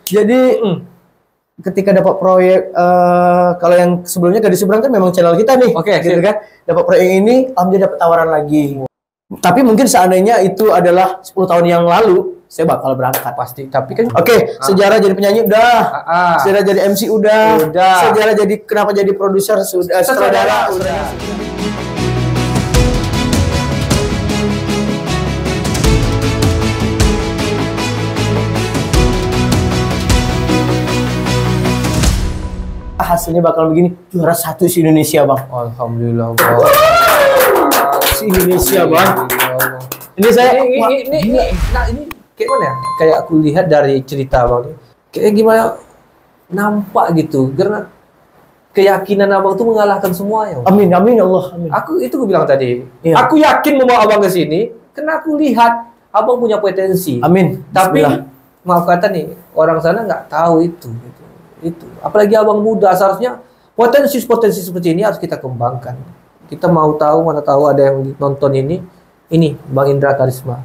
Jadi ketika dapat proyek, kalau yang sebelumnya Gadis Seberang kan memang channel kita nih, gitu kan. Dapat proyek ini, alhamdulillah dapat tawaran lagi. Tapi mungkin seandainya itu adalah 10 tahun yang lalu, saya bakal berangkat pasti. Tapi kan sejarah jadi penyanyi udah, sejarah jadi MC udah, sejarah jadi kenapa jadi produser sudah, sutradara udah. Hasilnya bakal begini, juara 1 si Indonesia, Bang. Alhamdulillah, Bang. Si Indonesia, Bang. Ini saya ini kayak mana ya? Kayak aku lihat dari cerita Bang. Kayak gimana nampak gitu. Karena keyakinan Abang tuh mengalahkan semua ya. Amin, amin Allah, amin. Aku bilang tadi. Iya. Aku yakin membawa Abang ke sini karena aku lihat Abang punya potensi. Amin. Tapi maaf kata nih, orang sana nggak tahu itu. Apalagi Abang muda, seharusnya potensi seperti ini harus kita kembangkan. Kita mau tahu, mana tahu ada yang nonton ini Bang Indra Karisma.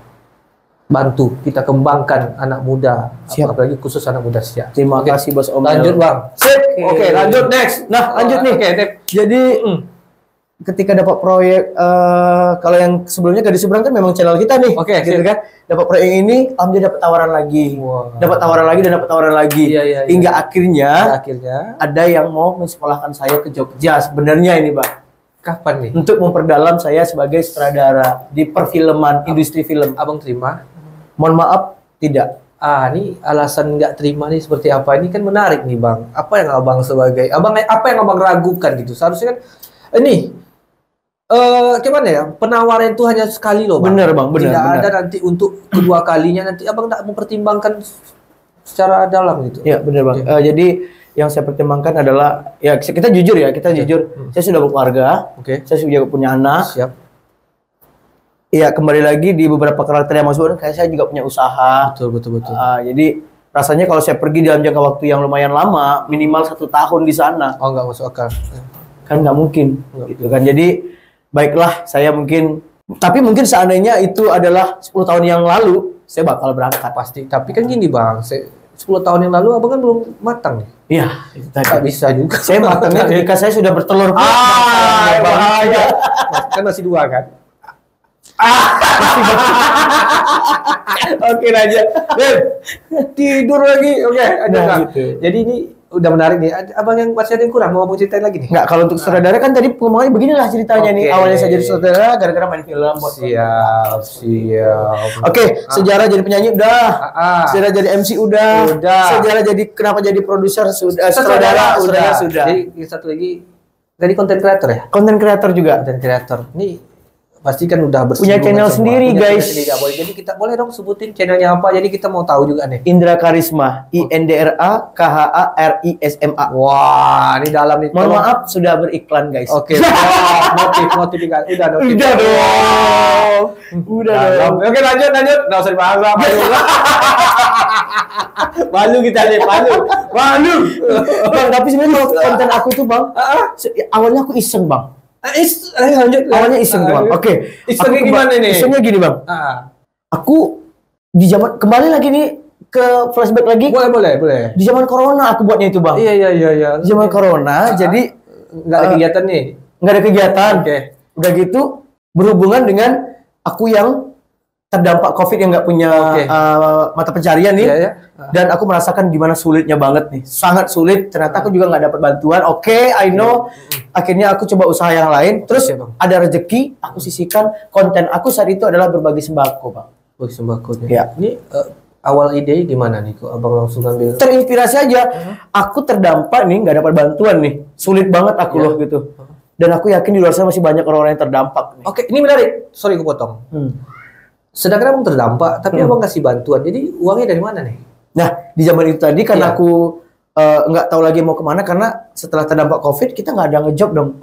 Bantu kita kembangkan anak muda, apalagi khusus anak muda siap. Terima kasih Bos Om. Lanjut Bang. Oke, lanjut next. Nah, lanjut nih. Jadi ketika dapat proyek, kalau yang sebelumnya Gadis Seberang kan memang channel kita nih, gitu kan. Dapat proyek ini, alhamdulillah dapat tawaran lagi, dapat tawaran lagi dan dapat tawaran lagi, hingga akhirnya ada yang mau mensekolahkan saya ke Jogja. Sebenarnya ini, Bang. Kapan nih? Untuk memperdalam saya sebagai sutradara di perfilman, industri film. Abang terima? Mohon maaf, tidak. Ini alasan nggak terima nih seperti apa? Ini kan menarik nih, Bang. Apa yang Abang apa yang Abang ragukan gitu? Seharusnya kan gimana ya? Penawaran itu hanya sekali loh, Bang. Bener, Bang. Bener, tidak ada nanti untuk kedua kalinya, nanti Abang tak mempertimbangkan secara dalam gitu. Ya, bener, Bang. Jadi yang saya pertimbangkan adalah, ya kita jujur ya, jujur. Saya sudah berkeluarga, saya sudah punya anak. Siap. Iya, kembali lagi di beberapa karakter yang masuk, kayak saya juga punya usaha. Betul. Jadi rasanya kalau saya pergi dalam jangka waktu yang lumayan lama, minimal 1 tahun di sana. Oh, nggak masuk akal. Kan nggak mungkin, gitu kan. Jadi baiklah, saya tapi mungkin seandainya itu adalah 10 tahun yang lalu, saya bakal berangkat pasti. Tapi kan gini Bang, 10 tahun yang lalu Abang kan belum matang nih. Iya, nggak bisa juga. Saya matangnya ketika saya sudah bertelur. Bahaya. Kan masih 2 kan? Oke, lanjut. Tidur lagi. Oke, gitu. Jadi ini udah menarik nih. Abang yang masih ada yang kurang mau ceritain lagi nih? Nggak, kalau untuk sutradara kan tadi ngomongannya beginilah ceritanya nih. Awalnya saya jadi sutradara gara-gara main film. Siap. Oke, sejarah jadi penyanyi udah, sejarah jadi MC udah, sejarah jadi kenapa jadi produser sudah, sutradara sudah. Jadi satu lagi, dari konten kreator ya? Konten kreator juga. Konten kreator. Ini pasti kan udah punya channel sendiri, guys. Jadi kita boleh dong sebutin channelnya apa, jadi kita mau tahu juga nih. Indra Karisma, INDRAKHARISMA. Wah, ini dalam nih. Mohon maaf sudah beriklan, guys. Oke. Notifikasi udah dong. Oke, lanjut. Nggak usah dibahas lah. Malu kita nih, malu. Bang, tapi sebenarnya konten aku tuh, Bang, awalnya aku iseng, Bang. Lanjut. Awalnya iseng, Bang. Oke. Isengnya gimana nih? Isengnya gini, Bang. Aku di zaman kembali lagi nih ke flashback lagi. Boleh. Di zaman corona aku buatnya itu, Bang. Iya. Di zaman corona, jadi nggak ada kegiatan nih. Nggak ada kegiatan. Oke. Udah gitu berhubungan dengan aku yang terdampak COVID yang nggak punya mata pencarian nih, dan aku merasakan gimana sulitnya banget nih, sangat sulit. Ternyata aku juga nggak dapat bantuan. I know. Akhirnya aku coba usaha yang lain. Terus ada rezeki, aku sisihkan. Konten aku saat itu adalah berbagi sembako, Bang. Berbagi sembako. Ya. Ini awal ide gimana nih? Kok Abang langsung ambil? Terinspirasi aja. Aku terdampak nih, nggak dapat bantuan nih, sulit banget aku loh gitu. Dan aku yakin di luar sana masih banyak orang-orang yang terdampak. Oke, ini menarik. Sorry aku potong. Sedangkan Abang terdampak, tapi Abang kasih bantuan. Jadi uangnya dari mana nih? Nah, di zaman itu tadi karena aku nggak tahu lagi mau kemana, karena setelah terdampak COVID kita nggak ada ngejob dong.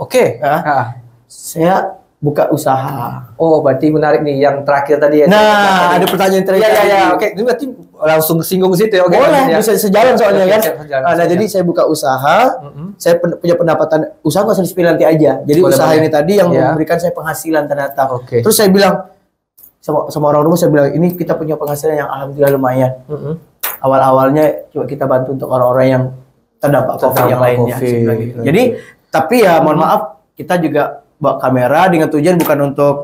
Saya buka usaha. Oh, berarti menarik nih yang terakhir tadi ya. Nah, ada pertanyaan terakhir. Iya. Oke, ini berarti langsung singgung situ ya. Boleh, bisa sejalan soalnya kan. Nah, jadi saya buka usaha. Saya punya pendapatan usaha, nggak usah di-spill nanti aja. Jadi usaha ini tadi yang memberikan saya penghasilan ternyata. Terus saya bilang sama orang rumah, saya bilang ini kita punya penghasilan yang alhamdulillah lumayan. awal-awalnya coba kita bantu untuk orang-orang yang terdampak COVID yang lainnya. Gitu. Jadi tapi ya mohon maaf, kita juga bawa kamera dengan tujuan bukan untuk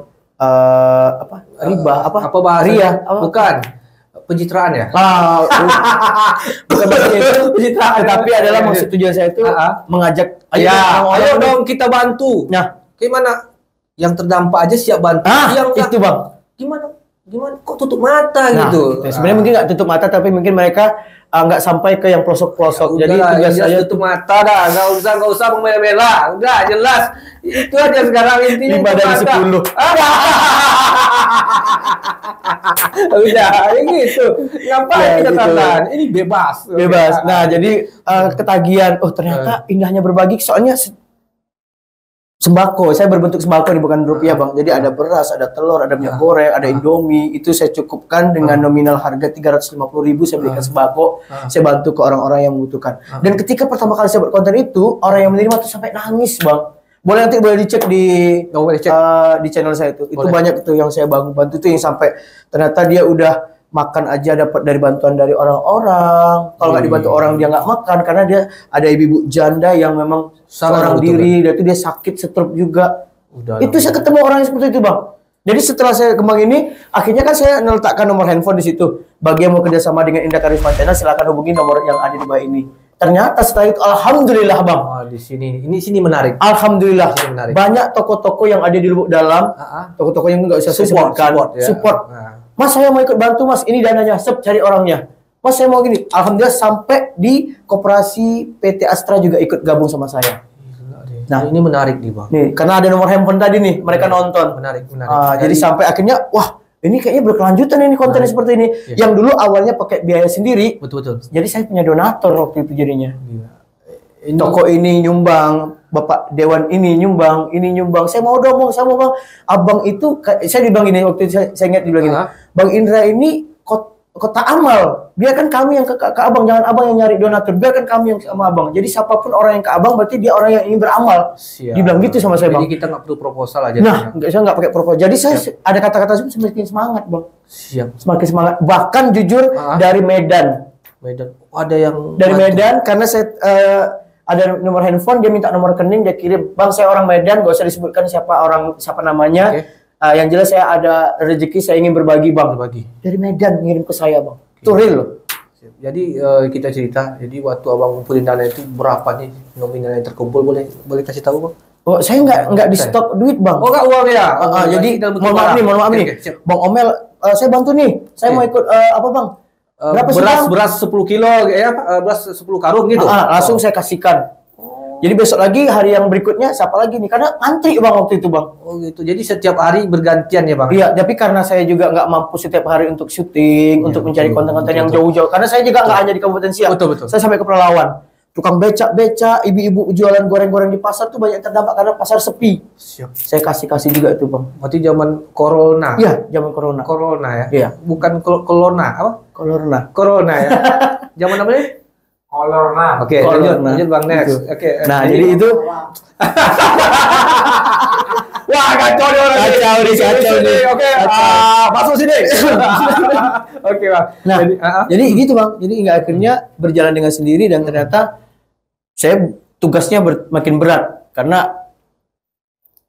riba bukan pencitraan ya. Bukan maksudnya itu pencitraan, tapi adalah maksud tujuan saya itu mengajak ayo dong kita bantu. Nah, gimana yang terdampak aja siap bantu. Yang itu Bang. Gimana kok tutup mata gitu. Sebenarnya mungkin nggak tutup mata, tapi mungkin mereka nggak sampai ke yang pelosok-pelosok. Jadi tugas saya tutup mata dah, nggak usah membela-bela. Udah jelas. Itu aja sekarang intinya. 5 dari 10. Udah, gitu. Ngapain kita tahan? Ini bebas. Nah, jadi ketagihan. Oh, ternyata indahnya berbagi. Soalnya sembako, saya berbentuk sembako nih, bukan rupiah Bang. Jadi ada beras, ada telur, ada minyak goreng, ada Indomie. Itu saya cukupkan dengan nominal harga 350.000. Saya berikan sembako. Saya bantu ke orang-orang yang membutuhkan. Dan ketika pertama kali saya buat konten itu, orang yang menerima tuh sampai nangis Bang. Boleh dicek di channel saya itu. Itu banyak tuh yang saya bantu tuh, yang sampai ternyata dia udah makan aja dapat dari bantuan dari orang-orang. Kalau nggak dibantu orang dia nggak makan, karena dia ada ibu-ibu janda yang memang seorang diri, dan itu dia sakit stroke juga. Itu saya ketemu orang yang seperti itu Bang. Jadi setelah saya kembang ini, akhirnya kan saya meletakkan nomor handphone di situ. Bagi yang mau kerjasama dengan Indah Karisma Channel, silakan hubungi nomor yang ada di bawah ini. Ternyata setelah itu, alhamdulillah Bang. Di sini menarik. Alhamdulillah, banyak toko-toko yang ada di Lubuk Dalam, toko-toko yang nggak usah saya sebutkan, support. Mas, saya mau ikut bantu Mas, ini dananya, cari orangnya. Mas, saya mau gini. Alhamdulillah sampai di koperasi PT Astra juga ikut gabung sama saya. Nah, ini menarik nih Bang. Nih, karena ada nomor handphone tadi nih, mereka nonton. Menarik. Jadi sampai akhirnya, wah, ini kayaknya berkelanjutan ini kontennya seperti ini. Yang dulu awalnya pakai biaya sendiri. Betul. Jadi saya punya donatur waktu itu jadinya. Toko ini nyumbang, Bapak Dewan ini nyumbang. Saya mau dong Bang, saya mau Bang. Abang itu, saya dibilang gini, waktu itu saya ingat dibilang gini. Bang Indra ini kota amal. Biarkan kami yang ke Abang, jangan Abang yang nyari donatur. Biarkan kami yang sama Abang. Jadi siapapun orang yang ke Abang, berarti dia orang yang ingin beramal. Dibilang gitu sama saya Bang. Jadi kita nggak perlu proposal aja. Nah, saya nggak pakai proposal. Jadi saya ada kata-kata semakin semangat Bang. Semakin semangat. Bahkan jujur dari Medan. Ada yang dari Medan, karena saya ada nomor handphone, dia minta nomor rekening, dia kirim. Bang, saya orang Medan, gak usah disebutkan siapa namanya. Yang jelas saya ada rezeki, saya ingin berbagi Bang. Dari Medan ngirim ke saya Bang. Itu real loh. Jadi kita cerita, jadi waktu Abang ngumpulin dana itu berapa nih nominal yang terkumpul, boleh kasih tahu Bang? Oh, saya nggak di stok duit Bang. Oh, nggak uang ya? Jadi mohon maaf nih. Bang Omel, saya bantu nih. Saya mau ikut apa Bang? Berapa beras 10 kilo ya, beras 10 karung gitu. Langsung saya kasihkan. Jadi besok lagi, hari yang berikutnya siapa lagi nih? Karena antri Bang waktu itu Bang. Oh gitu. Jadi setiap hari bergantian ya Bang? Iya, tapi karena saya juga nggak mampu setiap hari untuk syuting, untuk mencari konten-konten yang jauh-jauh. Karena saya juga nggak hanya di Kabupaten Siak. Betul. Saya sampai ke Pelalawan. Tukang becak-becak, ibu-ibu jualan goreng-goreng di pasar tuh banyak terdampak karena pasar sepi. Saya kasih juga itu Bang. Berarti zaman corona? Iya, zaman corona. Corona ya? Iya. Bukan corona, apa? Corona ya? Zaman apa nih? Corona. Oke, lanjut Bang, next. Oke. Nah, jadi itu wah, kacau nih orang ini. Kacau nih. Oke, masuk sini. Oke Bang. Nah, jadi gitu Bang. Jadi hingga akhirnya berjalan dengan sendiri, dan ternyata saya tugasnya makin berat karena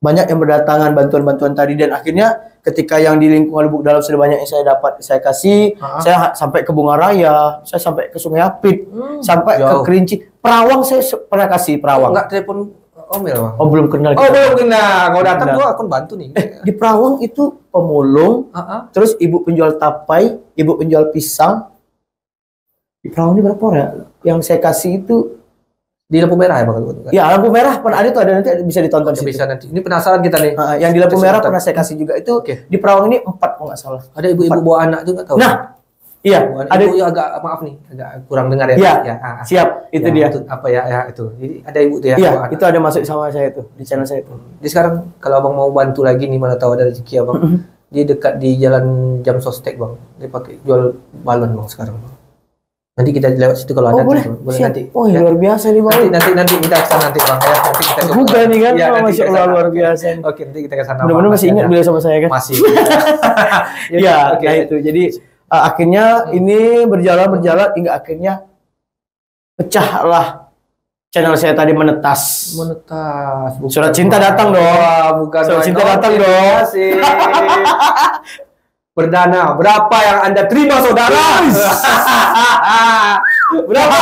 banyak yang berdatangan bantuan-bantuan tadi, dan akhirnya ketika yang di lingkungan Lubuk Dalam sudah banyak yang saya dapat, saya kasih. Saya sampai ke Bunga Raya, saya sampai ke Sungai Apit, sampai ke Kerinci. Perawang saya pernah kasih Perawang. Enggak telepon Omel Bang? Oh, belum kenal. Oh, belum kenal. Kalau datang gua akan bantu nih. Di Perawang itu pemulung, terus ibu penjual tapai, ibu penjual pisang. Di Perawang ini berapa orang ya? Yang saya kasih itu di lampu merah ya Bang? Ya, lampu merah pernah ada tuh, ada, nanti bisa ditonton ya, bisa nanti. Ini penasaran kita nih. Yang di lampu merah pernah saya kasih juga itu. Di Perawang ini 4 kalau nggak salah. Ada ibu-ibu bawa anak tuh nggak tahu. Nah, iya. Ada ibu agak, maaf nih, agak kurang dengar ya. Iya. Siap, itu dia. Itu, apa ya itu. Jadi ada ibu tuh ya. Iya, itu ada masuk sama saya tuh di channel saya itu. Jadi sekarang kalau Abang mau bantu lagi nih, mana tahu ada rezeki Abang. Dia dekat di Jalan Jam Sostek Bang. Dia pakai jual balon Bang sekarang Bang. Nanti kita lewat situ kalau ada. Boleh nanti. Oh, ya, luar biasa nih Bang. Nanti kita kesana nanti Bang ya. Nanti kita juga nih kan. Ya, Masya Allah, luar biasa. Oke, nanti kita kesana. Benar-benar masih ingat beliau sama saya kan? Masih. Ya, nah itu. Jadi akhirnya ini berjalan hingga akhirnya pecahlah channel saya tadi menetas. Surat cinta datang dong. Bukan Surat cinta datang dong. Perdana, berapa yang Anda terima, saudara? Berapa?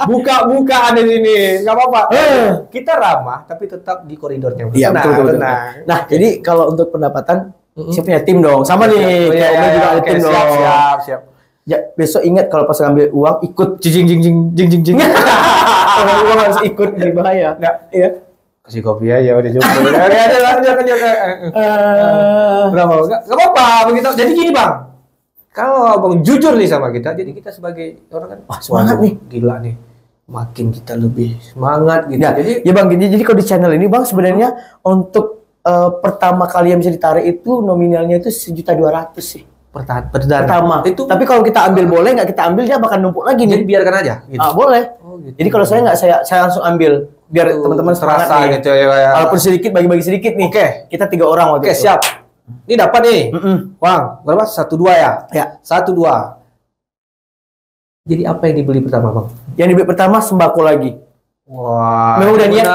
Buka-bukaan di sini, nggak apa-apa. Kita ramah, tapi tetap di koridornya. Iya, betul. Nah, jadi kalau untuk pendapatan, saya punya tim dong. Sama nih, kayak Om juga ada tim dong. Siap. Ya, besok ingat kalau pas ngambil uang, ikut jing. Kalau uang harus ikut, ini bahaya. Nggak, iya. Kasih kopi aja, udah cukup. Berapa? Nggak apa-apa, begitu. Jadi gini, Bang. Kalau Abang jujur nih sama kita, jadi kita sebagai orang kan, wah semangat nih, gila nih, makin kita lebih semangat gitu. Ya, jadi Bang, jadi kalau di channel ini Bang sebenarnya untuk pertama kali yang bisa ditarik itu nominalnya itu 1.200.000 sih. Pertama. Itu. Tapi kalau kita ambil boleh nggak kita ambil dia bakal numpuk lagi nih. Jadi biarkan aja. Gitu. Boleh. Gitu. Jadi kalau saya nggak saya langsung ambil biar teman-teman terasa gitu ya. Walaupun sedikit bagi-bagi sedikit nih. Oke. Kita 3 orang waktu itu. Siap. Ini dapat nih, Bang. Berapa? 1-2 ya? Ya. 1-2. Jadi apa yang dibeli pertama, Bang? Yang dibeli pertama sembako lagi. Wah. Memang udah niat.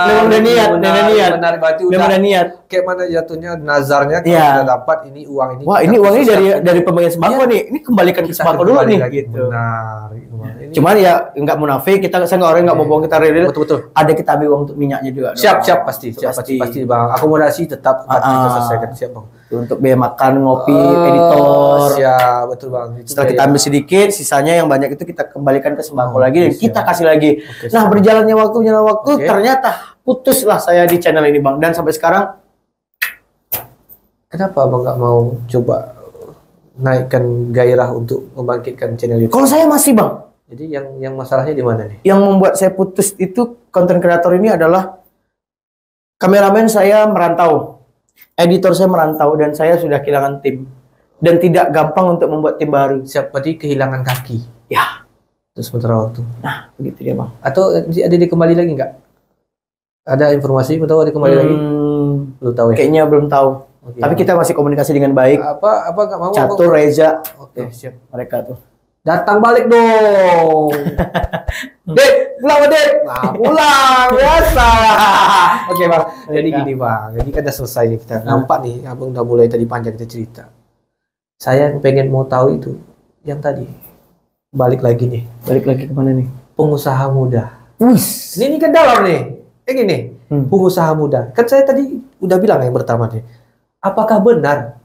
Benar, berarti udah niat. Kayak mana jatuhnya nazarnya kalau udah dapat ini uang ini. Wah, ini uang ini dari pembagian sembako nih. Ini kembalikan ke sembako dulu nih gitu. Benar. Cuman ya enggak munafik, saya enggak orang enggak mau bohong, kita real. Betul. Ada kita ambil uang untuk minyaknya juga. Siap pasti Bang. Akomodasi tetap kita selesaikan, siap Bang. Untuk biaya makan, ngopi, editor. Siap, betul Bang. Setelah kita ambil sedikit, sisanya yang banyak itu kita kembalikan ke sembako lagi dan kita kasih lagi. Nah, berjalannya waktu ternyata putuslah saya di channel ini Bang, dan sampai sekarang. Kenapa Abang nggak mau coba naikkan gairah untuk membangkitkan channel YouTube? Kalau saya masih Bang. Jadi yang masalahnya di mana nih? Yang membuat saya putus itu konten kreator ini adalah kameramen saya merantau, editor saya merantau, dan saya sudah kehilangan tim dan tidak gampang untuk membuat tim baru. Siap, berarti kehilangan kaki. Ya. Terus sementara waktu. Nah, begitu dia Bang. Atau ada dikembali lagi nggak? Ada informasi atau ada kembali lagi? Belum tahu ya. Kayaknya belum tahu. Okay. Tapi kita masih komunikasi dengan baik. Apa nggak mau? Catur, Reza. Oke, siap. Mereka tuh. Datang balik dong. Dek, pulang Dek. Nah, pulang biasa. Oke Bang. Jadi gini Bang. Jadi kan udah selesai nih kita. Nampak nih, Abang udah mulai tadi panjang kita cerita. Saya pengen mau tahu itu yang tadi. Balik lagi nih. Balik lagi kemana nih? Pengusaha muda. Wis. Ini kan dalam nih. Gini. Pengusaha muda. Kan saya tadi udah bilang yang pertama nih. Apakah benar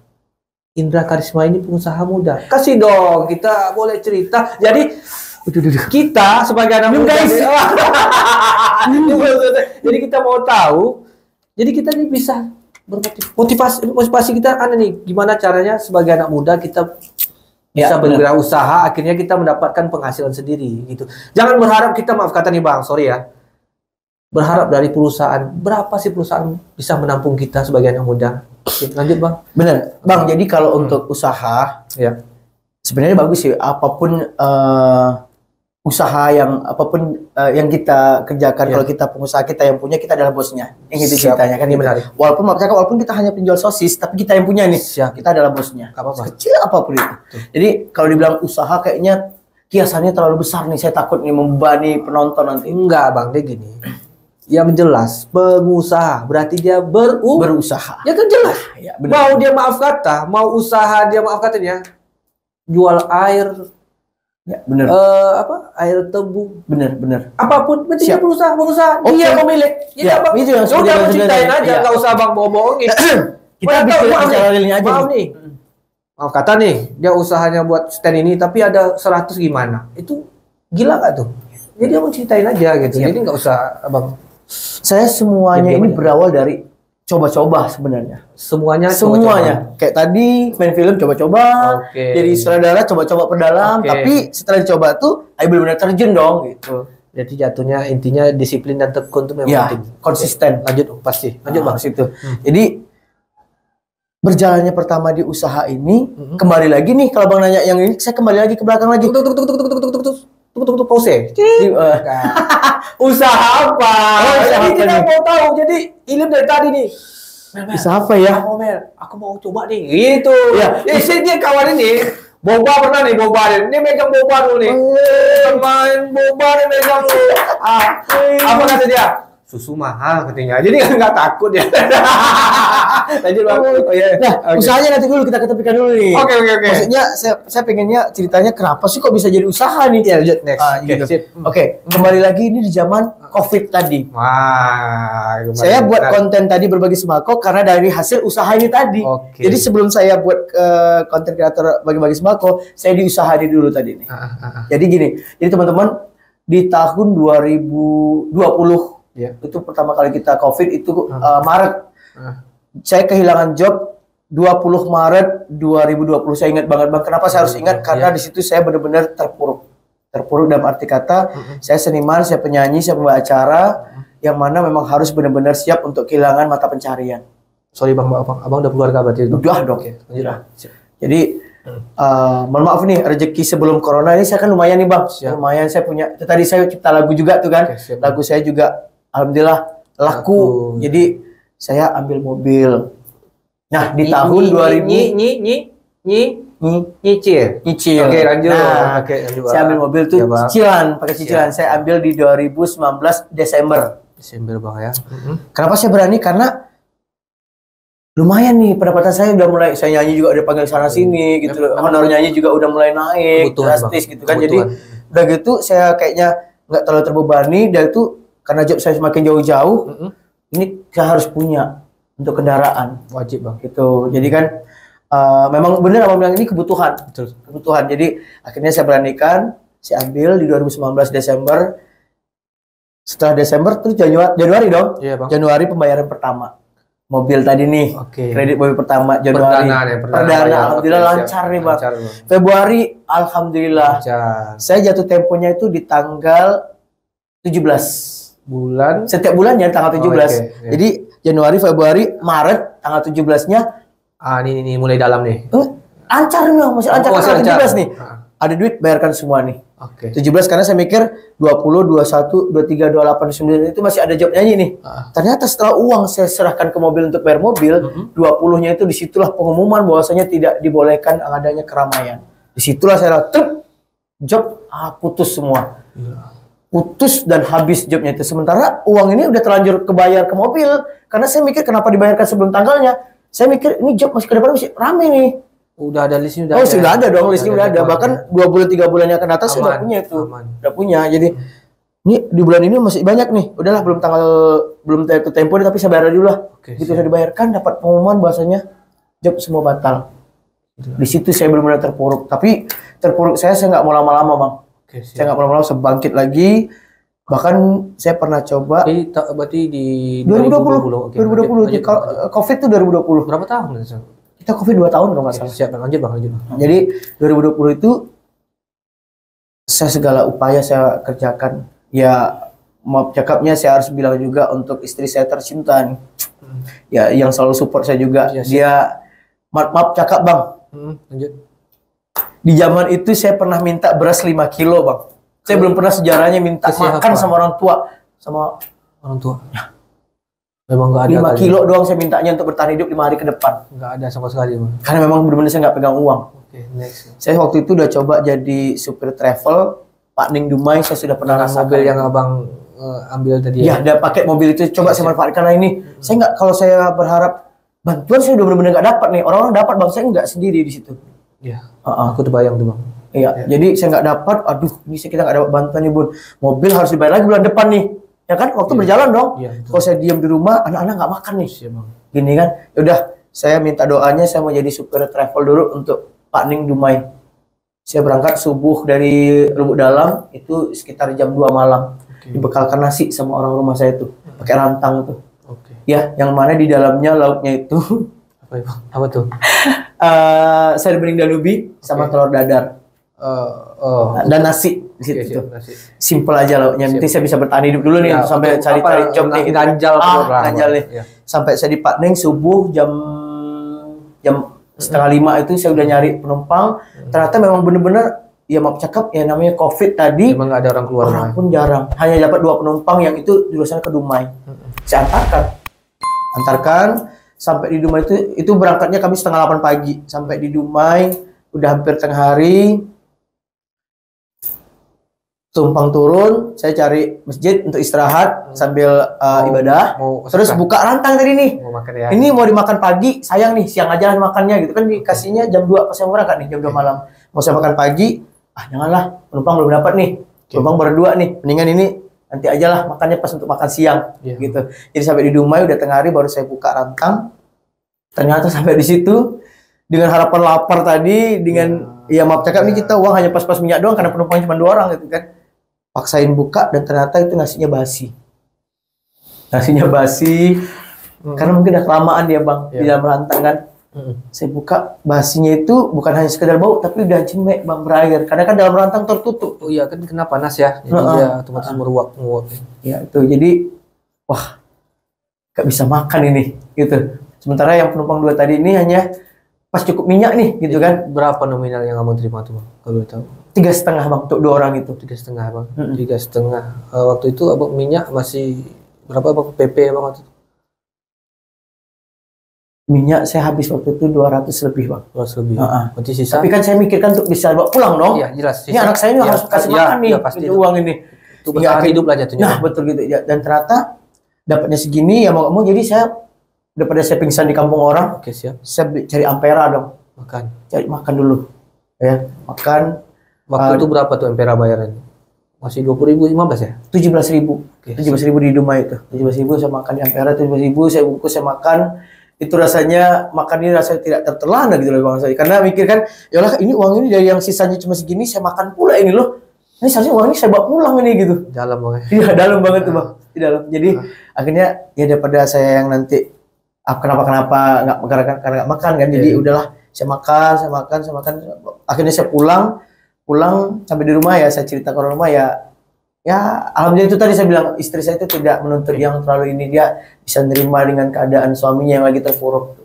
Indra Karisma ini pengusaha muda? Kasih dong, kita boleh cerita. Jadi kita sebagai anak muda, jadi kita mau tahu. Jadi kita ini bisa motivasi kita nih. Gimana caranya sebagai anak muda kita bisa berwirausaha, akhirnya kita mendapatkan penghasilan sendiri gitu. Jangan berharap kita, maaf kata nih Bang, sorry ya. Berharap dari perusahaan, berapa sih perusahaan bisa menampung kita sebagai anak muda? Lanjut Bang. Bener Bang, jadi kalau untuk usaha ya sebenarnya bagus sih, apapun usaha yang kita kerjakan, kalau kita pengusaha, kita yang punya, kita adalah bosnya. Yang itu ceritanya kan, ini menarik. Walaupun kita hanya penjual sosis, tapi kita yang punya nih. Kita adalah bosnya. Kecil apapun itu. Jadi kalau dibilang usaha kayaknya kiasannya terlalu besar nih, saya takut nih membebani penonton nanti. Enggak Bang, dia gini. Yang jelas pengusaha berarti dia berusaha. Ya kan jelas. Ya, mau dia maaf kata, mau usaha dia maaf katanya, jual air, ya benar. Air tebu, benar. Apapun penting berusaha. Dia pemilik. Ya, itu yang udah menceritain aja, nggak usah Bang bohongin. Kita bikin cara realnya aja. Maaf kata nih, dia usahanya buat stand ini, tapi ada 100 gimana? Itu gila nggak tuh? Jadi dia mau ceritain aja gitu. Jadi nggak usah Abang. Saya semuanya ini berawal dari coba-coba sebenarnya. Semuanya. Kayak tadi main film coba-coba, jadi sutradara coba-coba perdalam, tapi setelah dicoba tuh, ayo benar-benar terjun dong gitu. Jadi jatuhnya intinya disiplin dan tekun itu memang penting. Konsisten. Lanjut pasti. Lanjut Bang situ. Jadi berjalannya pertama di usaha ini, kembali lagi nih kalau Bang nanya yang ini, saya kembali lagi ke belakang lagi. Tunggu pause. Usaha apa? Jadi kita mau tahu. Jadi Ilim dari tadi nih. Usaha apa ya? Aku mau coba nih. Gitu. Ya. Dia kawan ini Boba pernah nih, boba nih. Ini megang boba dulu nih. Main boba nih megang dulu. Apa kata dia? Susu mahal katanya. Jadi nggak takut ya. Lanjut Bang. Oh iya. Nah, usahanya nanti dulu kita ketepikan dulu nih. Oke. Maksudnya saya pengennya ceritanya kenapa sih kok bisa jadi usaha nih? Ya, lanjut next. Gitu. Oke, kembali lagi ini di zaman COVID tadi. Wah, saya buat konten tadi berbagi sembako karena dari hasil usaha ini tadi. Jadi sebelum saya buat konten kreator bagi-bagi sembako, saya diusahain dulu tadi nih. Jadi gini, jadi teman-teman di tahun 2020 itu pertama kali kita COVID itu Maret. Saya kehilangan job 20 Maret 2020. Saya ingat banget Bang. Kenapa saya harus ingat? Karena di situ saya benar-benar terpuruk. Terpuruk dalam arti kata, saya seniman, saya penyanyi, saya pembawa acara, yang mana memang harus benar-benar siap untuk kehilangan mata pencarian. Sorry Bang, abang udah keluarga berarti itu? Udah dong. Udah. Jadi, mohon maaf nih, rezeki sebelum corona ini saya kan lumayan nih Bang. Lumayan saya punya, itu tadi saya cipta lagu juga tuh kan. Lagu saya juga, alhamdulillah, laku. Jadi, saya ambil mobil. Nah, di tahun 2000 nyicil. Oke, lanjut. Nah, saya ambil mobil tuh cicilan, pakai cicilan. Saya ambil di 2019 Desember. Bang ya. Kenapa saya berani? Karena lumayan nih pendapatan saya udah mulai, saya nyanyi juga udah panggil sana sini gitu. Honor nyanyi juga udah mulai naik drastis gitu kan. Jadi udah gitu saya kayaknya nggak terlalu terbebani. Dan itu karena job saya semakin jauh-jauh. Ini saya harus punya untuk kendaraan. Wajib Bang. Gitu. Jadi kan memang benar abang bilang ini kebutuhan. Kebutuhan. Jadi akhirnya saya beranikan, saya ambil di 2019 Desember. Setelah Desember terus Januari dong. Iya, Bang. Januari pembayaran pertama. Mobil tadi nih. Kredit mobil pertama Januari. Perdana. Alhamdulillah lancar nih Bang. Februari alhamdulillah. Saya jatuh temponya itu di tanggal 17 bulan. Setiap bulannya tanggal 17. Jadi Januari, Februari, Maret tanggal 17-nya ini mulai dalam nih. Lancar nih, masih lancar tanggal 17 nih. Ada duit bayarkan semua nih. 17 karena saya mikir 20, 21, 23, 28, 29 itu masih ada job nyanyi nih. Ternyata setelah uang saya serahkan ke mobil untuk bayar mobil, 20-nya itu disitulah pengumuman bahwasanya tidak dibolehkan adanya keramaian. Disitulah saya lihat job putus semua. Putus dan habis jobnya itu. Sementara uang ini udah terlanjur kebayar ke mobil. Karena saya mikir kenapa dibayarkan sebelum tanggalnya. Saya mikir ini job masih ke depan masih rame nih. Udah ada listnya udah. Oh sudah ada dong listnya udah ada. Bahkan 2 bulan 3 bulan yang akan atas sudah punya itu. Udah punya. Jadi ini di bulan ini masih banyak nih. Udahlah belum tempo tapi saya bayar dulu lah. Gitu sudah dibayarkan dapat pengumuman bahwasanya job semua batal. Di situ saya benar-benar terpuruk. Tapi terpuruk saya nggak mau lama-lama Bang. Saya nggak lama-lama sebangkit lagi. Bahkan saya pernah coba. Berarti di 2020. 2020. COVID itu 2020. Berapa tahun? Kita COVID 2 tahun kalau nggak salah. Siap, lanjut Bang. Jadi 2020 itu saya segala upaya saya kerjakan. Ya maaf cakapnya saya harus bilang juga untuk istri saya tercinta nih. Ya yang selalu support saya juga. Dia maaf cakap Bang. Lanjut. Di zaman itu saya pernah minta beras 5 kilo Bang. Saya belum pernah sejarahnya minta makan sama orang tua. Sama orang tua? Ya. Memang nggak ada 5 kilo doang saya mintanya untuk bertahan hidup 5 hari ke depan. Nggak ada sama sekali Bang. Karena memang benar-benar saya nggak pegang uang. Next. Saya waktu itu udah coba jadi supir travel. Pak Ning Dumai saya sudah pernah rasakan. Mobil yang abang ambil tadi ya? Udah pakai mobil itu. Coba saya manfaatkan lah ini. Saya nggak, kalau saya berharap bantuan saya udah benar-benar nggak dapat nih. Orang-orang dapat Bang, saya nggak sendiri di situ. Iya. Aku terbayang tuh Bang. Iya. Jadi saya nggak dapat. Aduh, ini kita nggak dapat bantuan nih Bun. Mobil harus dibayar lagi bulan depan nih. Ya kan? Waktu berjalan dong. Kalau saya diam di rumah, anak-anak nggak makan nih. Gini kan? Yaudah, saya minta doanya. Saya mau jadi supir travel dulu untuk Pak Ning Dumai. Saya berangkat subuh dari Lubuk Dalam itu sekitar jam 2 malam. Dibekalkan nasi sama orang rumah saya tuh, pakai rantang tuh. Ya, yang mana di dalamnya lauknya itu apa tuh? Sayur bening danubi sama telur dadar. Dan nasi di situ tuh. Simple aja lauknya. Nanti saya bisa bertahan hidup dulu nih sampai cari-cari job nih. Ganjal nih. Sampai saya di Pak Ning subuh jam 4:30 itu saya udah nyari penumpang. Ternyata memang bener-bener ya maaf cakap ya namanya COVID tadi. Memang nggak ada orang keluar. Orang pun jarang. Hanya dapat 2 penumpang yang itu jurusan ke Dumai. Saya antarkan sampai di Dumai itu berangkatnya kami 7:30 pagi sampai di Dumai udah hampir tengah hari, tumpang turun, saya cari masjid untuk istirahat sambil ibadah. Terus buka rantang tadi nih. Ini mau dimakan pagi, sayang nih siang aja makannya gitu kan, dikasihnya jam 2 pas saya berangkat nih, jam 2 malam. Mau saya makan pagi, janganlah, penumpang belum dapat nih. Penumpang berdua nih, mendingan ini nanti aja lah makannya pas untuk makan siang gitu. Jadi sampai di Dumai udah tengah hari baru saya buka rantang. Ternyata sampai di situ dengan harapan lapar tadi, dengan ya maaf cakap nih kita uang hanya pas-pas minyak doang karena penumpangnya cuma 2 orang gitu kan. Paksain buka dan ternyata itu nasinya basi. Nasinya basi karena mungkin udah kelamaan dia bang di dalam rantang kan. Saya buka, basinya itu bukan hanya sekedar bau tapi udah jemek bang, berair. Karena kan dalam rantang tertutup. Oh iya kan kena panas ya. Jadi dia otomatis meruap. Ya itu jadi wah gak bisa makan ini gitu. Sementara yang penumpang 2 tadi ini hanya pas cukup minyak nih gitu kan. Berapa nominal yang kamu terima tuh bang? Kalau tahu. 3,5 bang untuk 2 orang itu. 3,5 bang. 3,5. Waktu itu abang minyak masih berapa bang? PP bang waktu itu? Minyak saya habis waktu itu 200 lebih bang. 200 lebih. Berarti sisa. Tapi kan saya mikirkan untuk bisa bawa pulang dong. Iya jelas. Ini anak saya ini harus kasih makan nih. Pasti itu uang ini. Itu bertahan hidup lah jatuhnya. Nah betul gitu. Dan ternyata dapatnya segini ya mau nggak mau, jadi saya daripada saya pingsan di kampung orang. Oke siap. Saya cari Ampera dong. Makan. Cari makan dulu. Ya makan. Waktu itu berapa tuh Ampera bayarannya? Masih 20.000, 15 ya? 17.000. 17.000 di Dumai itu. 17.000 saya makan di Ampera, 17.000 saya bungkus, saya makan. Itu rasanya, makan ini rasanya tidak tertelan gitu loh bang saya. Karena mikir kan, yalah ini uang ini dari yang sisanya cuma segini, saya makan pula ini loh. Ini seharusnya uang ini saya bawa pulang ini gitu. Dalam banget. Iya dalam banget tuh bang. Di dalam. Jadi akhirnya ya daripada saya yang nanti kenapa nggak karena nggak makan kan. Jadi udahlah saya makan. Akhirnya saya pulang sampai di rumah ya saya cerita ke orang rumah ya alhamdulillah itu tadi saya bilang istri saya itu tidak menuntut yang terlalu ini, dia bisa nerima dengan keadaan suaminya yang lagi terpuruk.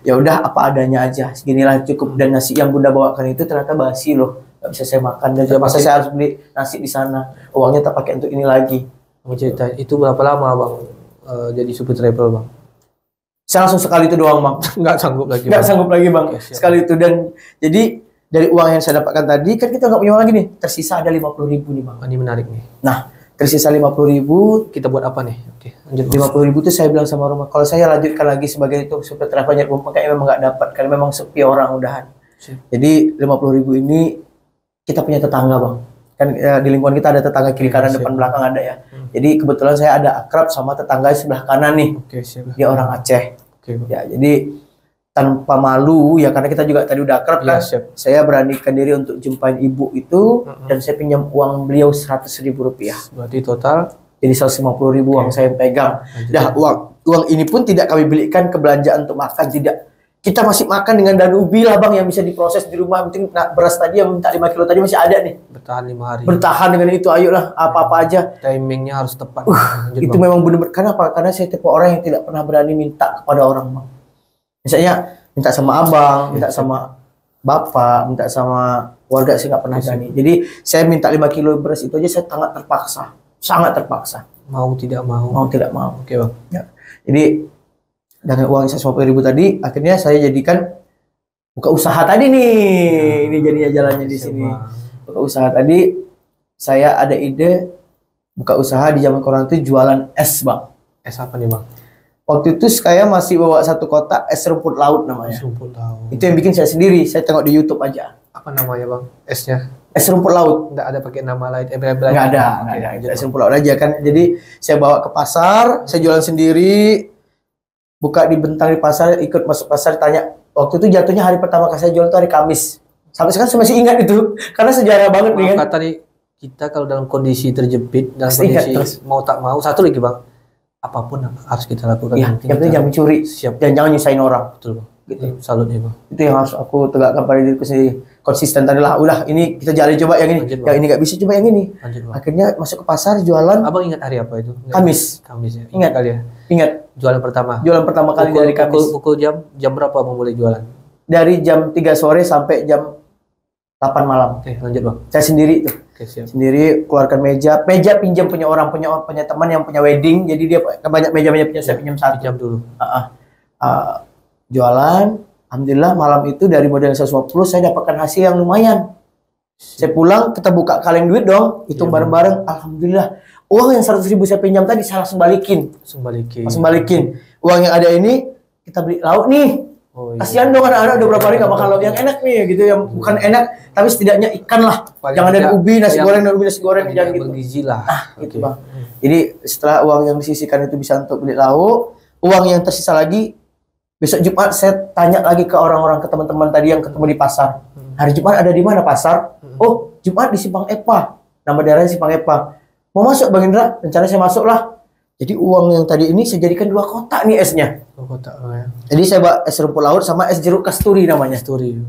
Ya udah apa adanya aja, seginilah cukup. Dan nasi yang bunda bawakan itu ternyata basi loh, nggak bisa saya makan dan terpaksa saya harus beli nasi di sana. Uangnya tak pakai untuk ini lagi. Kamu cerita itu berapa lama bang jadi supir travel bang? Saya langsung sekali itu doang bang. Nggak sanggup lagi. Nggak sanggup lagi bang. Sekali itu. Dan jadi dari uang yang saya dapatkan tadi kan kita nggak punya uang lagi nih, tersisa ada 50.000 nih bang. Ini menarik nih. Nah tersisa 50.000, kita buat apa nih? Oke, lanjut. 50.000 itu saya bilang sama rumah, kalau saya lanjutkan lagi sebagai itu supir travelnya rumah kayaknya memang nggak dapat karena memang sepi orang udahan. Jadi 50.000 ini kita punya tetangga bang. Kan di lingkungan kita ada tetangga kiri kanan depan belakang ada ya. Jadi kebetulan saya ada akrab sama tetangga sebelah kanan nih. Dia orang Aceh. Ya jadi tanpa malu ya karena kita juga tadi udah akrab kan. Saya beranikan diri untuk jumpain ibu itu dan saya pinjam uang beliau 100.000 rupiah. Berarti total jadi 150.000 uang saya yang pegang. Dah uang ini pun tidak kami belikan kebelanjaan untuk makan, tidak. Kita masih makan dengan danu ubi lah bang yang bisa diproses di rumah. Penting beras tadi yang minta 5 kilo tadi masih ada nih. Bertahan 5 hari. Bertahan dengan itu, ayolah apa-apa aja. Timingnya harus tepat. Itu memang benar-benar. Kenapa? Karena saya tipe orang yang tidak pernah berani minta kepada orang bang. Misalnya minta sama abang, minta sama bapak, minta sama warga, saya nggak pernah berani. Jadi saya minta 5 kilo beras itu aja saya sangat terpaksa. Mau tidak mau. Mau tidak mau. Oke bang. Ya. Jadi dengan uang 150.000 tadi, akhirnya saya jadikan buka usaha tadi nih. Ini jadinya jalannya di sini. Buka usaha tadi, saya ada ide buka usaha di zaman corona itu jualan es bang. Es apa nih bang? Waktu itu saya masih bawa 1 kotak es rumput laut namanya. Es rumput laut. Itu yang bikin saya sendiri. Saya tengok di YouTube aja. Apa namanya bang? Esnya? Es rumput laut. Nggak ada pakai nama lain? Nggak ada. Es rumput laut aja kan. Jadi saya bawa ke pasar, saya jualan sendiri. Buka di bentang di pasar, ikut masuk pasar, tanya. Waktu itu jatuhnya hari pertama kali saya jual itu hari Kamis. Sampai sekarang saya masih ingat itu. Karena sejarah banget nih kan. Kata nih, kita kalau dalam kondisi terjepit, dalam kondisi mau tak mau, satu lagi bang. Apapun harus kita lakukan. Iya, yang penting jangan mencuri. Siap. Dan jangan nyusahin orang. Betul bang. Gitu. Salut nih bang. Itu yang harus aku tegakkan pada diriku sendiri. Konsisten tadi lah. Udah ini kita jalani coba yang ini. Lanjut, yang ini nggak bisa coba yang ini. Lanjut, akhirnya masuk ke pasar jualan. Abang ingat hari apa itu? Kamis. Kamis ya. Ingat kali ya. Ingat. Jualan pertama. Jualan pertama kali dari Kamis. Pukul jam berapa abang mulai jualan? Dari jam 3 sore sampai jam 8 malam. Oke, lanjut bang. Saya sendiri tuh. Oke, siap. Sendiri keluarkan meja pinjam punya orang, punya teman yang punya wedding, jadi dia banyak meja punya saya pinjam 1. Pinjam dulu. Jualan, Alhamdulillah malam itu dari modal 150 saya dapatkan hasil yang lumayan. Saya pulang, kita buka kaleng duit dong, hitung bareng-bareng. Alhamdulillah, uang yang 100.000 saya pinjam tadi saya langsung balikin. Langsung balikin. Uang yang ada ini kita beli lauk nih. Kasihan dong anak-anak udah berapa hari gak makan lauk yang enak nih, gitu, yang bukan enak, tapi setidaknya ikan lah. Jangan ada ubi, nasi goreng, jangan gitu. Bergizi lah. Gitu bang. Jadi setelah uang yang disisihkan itu bisa untuk beli lauk, uang yang tersisa lagi, besok Jumat saya tanya lagi ke orang-orang, ke teman-teman tadi yang ketemu di pasar. Hari Jumat ada di mana pasar? Oh, Jumat di Simpang Epa. Nama daerahnya Simpang Epa. Mau masuk Bang Indra? Rencana saya masuk lah. Jadi uang yang tadi ini saya jadikan 2 kotak nih esnya. 2 kotak. Ya. Jadi saya bawa es rumput laut sama es jeruk kasturi namanya.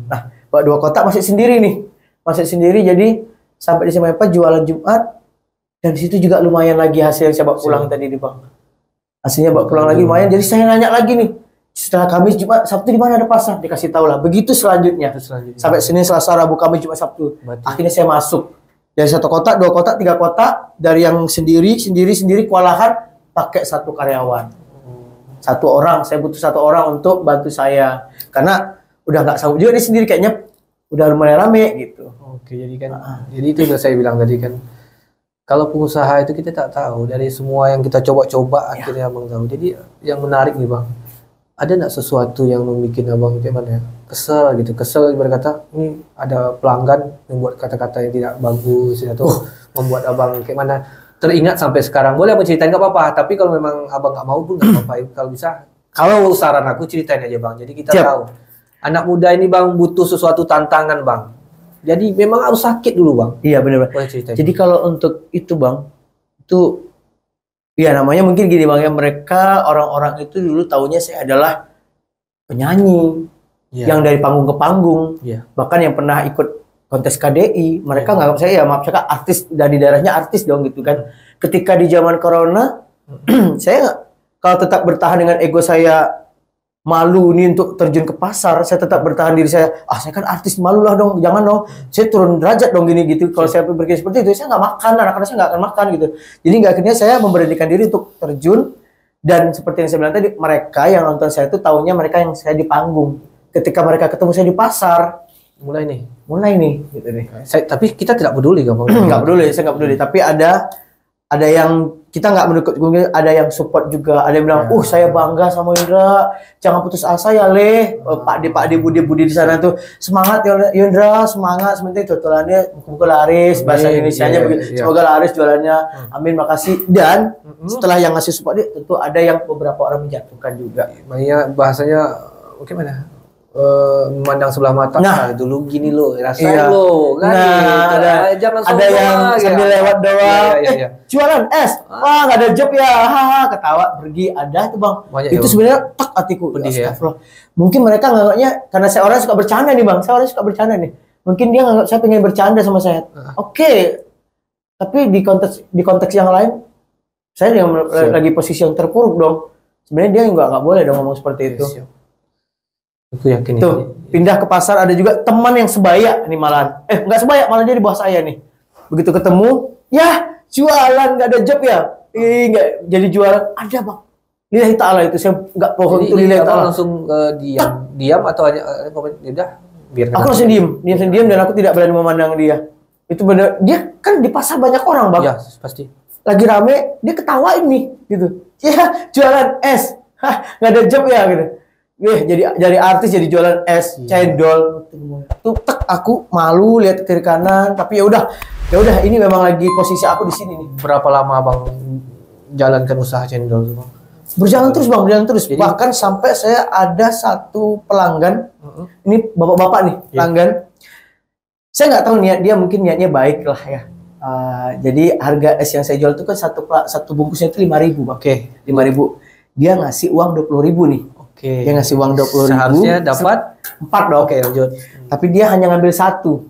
Nah, bawa 2 kotak masih sendiri nih. Masih sendiri, jadi sampai di Simpang Epa jualan Jumat. Dan di situ juga lumayan lagi hasil yang saya bawa pulang tadi nih Bang. Hasilnya bawa pulang lagi lumayan. Jadi saya nanya lagi nih. Setelah Kamis, Jumat, Sabtu di mana ada pasar? Dikasih tahu lah. Begitu selanjutnya. Sampai Senin, Selasa, Rabu, Kamis, Jumat, Sabtu. Akhirnya saya masuk. Dari 1 kotak, 2 kotak, 3 kotak. Dari yang sendiri, kewalahan, pakai 1 karyawan. 1 orang. Saya butuh 1 orang untuk bantu saya. Karena udah nggak sanggup juga dia sendiri. Kayaknya udah lumayan rame gitu. Oke, jadi kan. Jadi itu udah saya bilang tadi kan. Kalau pengusaha itu kita tak tahu. Dari semua yang kita coba-coba akhirnya Abang tahu. Jadi yang menarik nih Bang. Ada nggak sesuatu yang membuat Abang kayak mana ya? Kesel gitu, berkata ini ada pelanggan membuat kata-kata yang tidak bagus atau membuat Abang kayak mana teringat sampai sekarang. Boleh Abang ceritain, nggak apa-apa, tapi kalau memang Abang nggak mau pun nggak apa-apa. Kalau bisa, kalau saran aku ceritain aja Bang, jadi kita tahu anak muda ini Bang butuh sesuatu tantangan Bang, jadi memang harus sakit dulu Bang. Iya benar. Jadi kalau untuk itu Bang, itu ya namanya mungkin gini Bang ya, mereka orang-orang itu dulu taunya saya adalah penyanyi yang dari panggung ke panggung, bahkan yang pernah ikut kontes KDI, mereka nganggap saya ya maaf saya artis, dari daerahnya artis dong gitu kan. Ketika di zaman corona, saya kalau tetap bertahan dengan ego saya, malu nih untuk terjun ke pasar, saya tetap bertahan diri saya, saya kan artis, malu lah dong, jangan dong, saya turun derajat dong gini gitu. Kalau saya berpikir seperti itu, saya nggak makan, anak-anak saya nggak akan makan gitu. Jadi akhirnya saya memberanikan diri untuk terjun, dan seperti yang saya bilang tadi, mereka yang nonton saya itu taunya mereka yang saya di panggung. Ketika mereka ketemu saya di pasar, mulai nih, gitu nih. Tapi kita tidak peduli kan Bang? Nggak peduli, saya nggak peduli. Tapi ada yang kita nggak mendukung, ada yang support juga, ada yang bilang, saya bangga sama Indra, jangan putus asa ya Leh, Pak D Budi di sana tuh, semangat ya Indra, semangat, sementing totalannya semoga laris, bahasa Indonesianya begitu, semoga laris jualannya, amin, makasih. Dan setelah yang ngasih support dia, tentu ada yang beberapa orang menjatuhkan juga. Makanya bahasanya gimana? Memandang sebelah mata, dulu gini lo, rasain lo, kan? Ada yang sambil lewat doang, jualan es, wah nggak ada job ya, ketawa pergi, ada tuh Bang. Itu sebenarnya tak hatiku, mungkin mereka nganggapnya karena saya orang suka bercanda nih Bang, saya orang suka bercanda nih, mungkin dia nganggap saya pengen bercanda sama saya. Oke, tapi di konteks yang lain, saya yang lagi posisi yang terpuruk dong. Sebenarnya dia nggak boleh dong ngomong seperti itu. Aku yakin tuh pindah ke pasar, ada juga teman yang sebaya nih malahan, nggak sebaya malah jadi bawah saya nih. Begitu ketemu, ya jualan nggak ada job ya, nggak jadi jualan, ada Bang. Lillahi ta'ala itu, saya nggak bohong itu lillahi ta'ala. Langsung diam atau hanya udah biarkan. Aku langsung diam dan aku tidak berani memandang dia. Itu benar, dia kan di pasar banyak orang Bang. Ya pasti. Lagi rame, dia ketawain nih gitu. Ya jualan es, nggak ada job ya gitu. Jadi artis, jadi jualan es, cendol. Tuh aku malu lihat kiri kanan, tapi ya udah ini memang lagi posisi aku di sini nih. Berapa lama Bang jalankan usaha cendol Bang? Berjalan terus Bang, Jadi, bahkan sampai saya ada satu pelanggan, ini bapak-bapak nih, pelanggan. Saya nggak tahu dia mungkin niatnya baik lah ya. Jadi harga es yang saya jual itu kan satu bungkusnya itu 5.000 Bang. 5.000. Dia ngasih uang 20.000 nih. Dia ngasih uang 20.000. Seharusnya dapat 4 dong. Lanjut. Tapi dia hanya ngambil satu.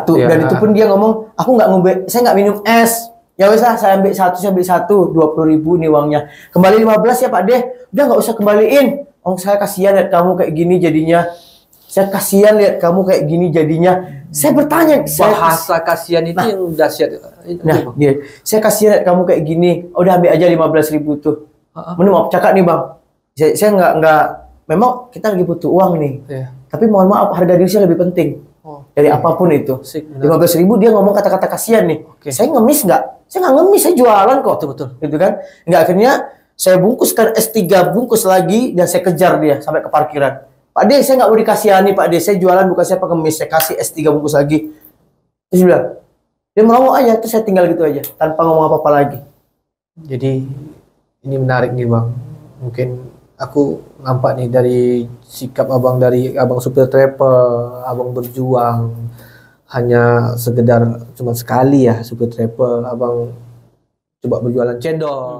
Dan itu pun dia ngomong, saya nggak minum es. Ya wes lah, saya ambil satu, 20.000 nih uangnya. Kembali 15 ya Pak Deh. Udah nggak usah kembaliin. Saya kasihan lihat kamu kayak gini jadinya. Saya bertanya. Bahasa kasihan itu yang dahsyat. Saya kasihan lihat kamu kayak gini. Udah ambil aja 15.000 tuh. Mau cakap nih Bang. Saya nggak memang kita lagi butuh uang nih. Iya. Tapi mohon maaf, harga diri saya lebih penting dari apapun itu. 15.000 dia ngomong kata-kata kasihan nih. Saya ngemis nggak? Saya nggak ngemis, saya jualan kok. Betul. Gitu kan? Nggak, akhirnya saya bungkuskan S3 bungkus lagi dan saya kejar dia sampai ke parkiran. Pak D, saya nggak mau dikasihani Pak D, saya jualan bukan saya pengemis, saya kasih S3 bungkus lagi. Terus dia bilang, dia melongo aja, terus saya tinggal gitu aja tanpa ngomong apa-apa lagi. Jadi ini menarik nih Bang. Mungkin aku nampak nih dari sikap abang, dari abang supir travel, abang berjuang hanya sekedar cuma sekali ya supir travel, abang coba berjualan cendol.